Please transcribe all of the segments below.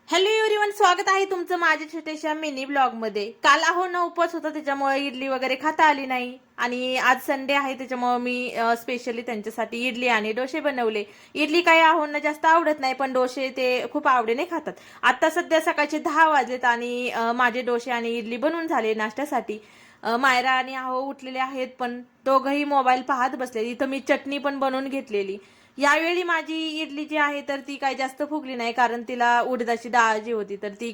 Hello everyone, स्वागत आहे तुमचं माझ्या छोट्याशा मिनी ब्लॉग मध्ये। काल ना उपवास होता, त्याच्यामुळे इडली वगैरे खाता आली नाही आणि आज संडे आहे, त्याच्यामुळे मी स्पेशली त्यांच्यासाठी इडली आणि डोसे बनवले। इडली काही ना जास्त आवडत नाही, पण डोसे ते खूप आवडीने खातात। आता सध्या सकाळचे 10 वाजलेत आणि माझे डोसे आणि इडली बनवून झाले नाश्त्यासाठी। मायरा आणि उठलेले आहेत, पण दोघंही मोबाईल पाहत बसले। इथं मी चटणी पण बनवून घेतलेली। यावेळी माझी इडली जी आहे तर ती काही जास्त फुगली नाही, कारण तिला उडदाची डाळ जी होती तर ती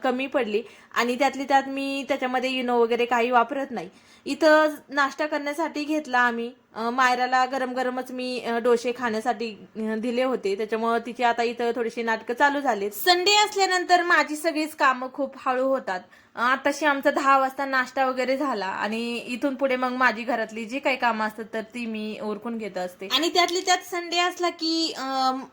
कमी पडली आणि त्यातली त्यात मी त्याच्यामध्ये इनो वगैरे काही वापरत नाही। इथं नाश्ता करण्यासाठी घेतला आम्ही। मायराला गरम गरमच मी डोसे खाण्यासाठी दिले होते, त्याच्यामुळे तिची आता इथं थोडीशी नाटकं चालू झाली। संडे असल्यानंतर माझी सगळीच कामं खूप हळू होतात। आताशी आमचा 10 वाजता नाश्ता वगैरे झाला आणि इथून पुढे मग माझी घरातली जी काही कामं असतात तर ती मी उरकून घेत असते। आणि त्यातली त्यात संडे असला की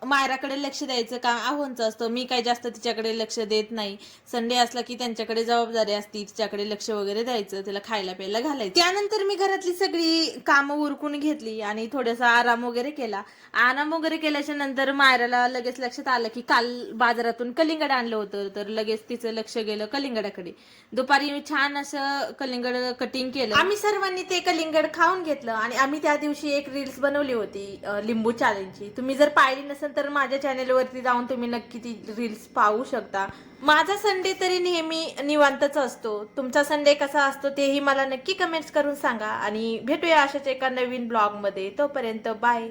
मायराकडे लक्ष द्यायचं काम आव्हानचं असतं। मी काही जास्त तिच्याकडे लक्ष देत नाही। संडे असला की त्यांच्याकडे जबाबदारी असते, तिच्याकडे लक्ष वगैरे द्यायचं, तिला खायला प्यायला घालायचं। त्यानंतर मी घरातली सगळी कामं उरकून घेतली आणि थोडासा आराम वगैरे केला। आराम वगैरे केल्याच्या नंतर मायराला लगेच लक्षात आलं की काल बाजारातून कलिंगड आणलं होतं, तर लगेच तिचं लक्ष गेलं कलिंगडाकडे। दुपारी छान असं कलिंगड कटिंग केलं। आम्ही सर्वांनी ते कलिंगड खाऊन घेतलं आणि आम्ही त्या दिवशी एक रील्स बनवली होती लिंबू चॅलेंजची। तुम्ही जर पाहिली नसेल तर माझ्या चॅनेलवरती जाऊन तुम्ही नक्की ती रील्स पाहू शकता। माझा संडे तरी नेहमी निवांतच असतो। तुमचा संडे कसा असतो तेही मला नक्की कमेंट्स करून सांगा आणि भेटूया अशाच एका नवीन ब्लॉग मध्ये। तोपर्यंत बाय।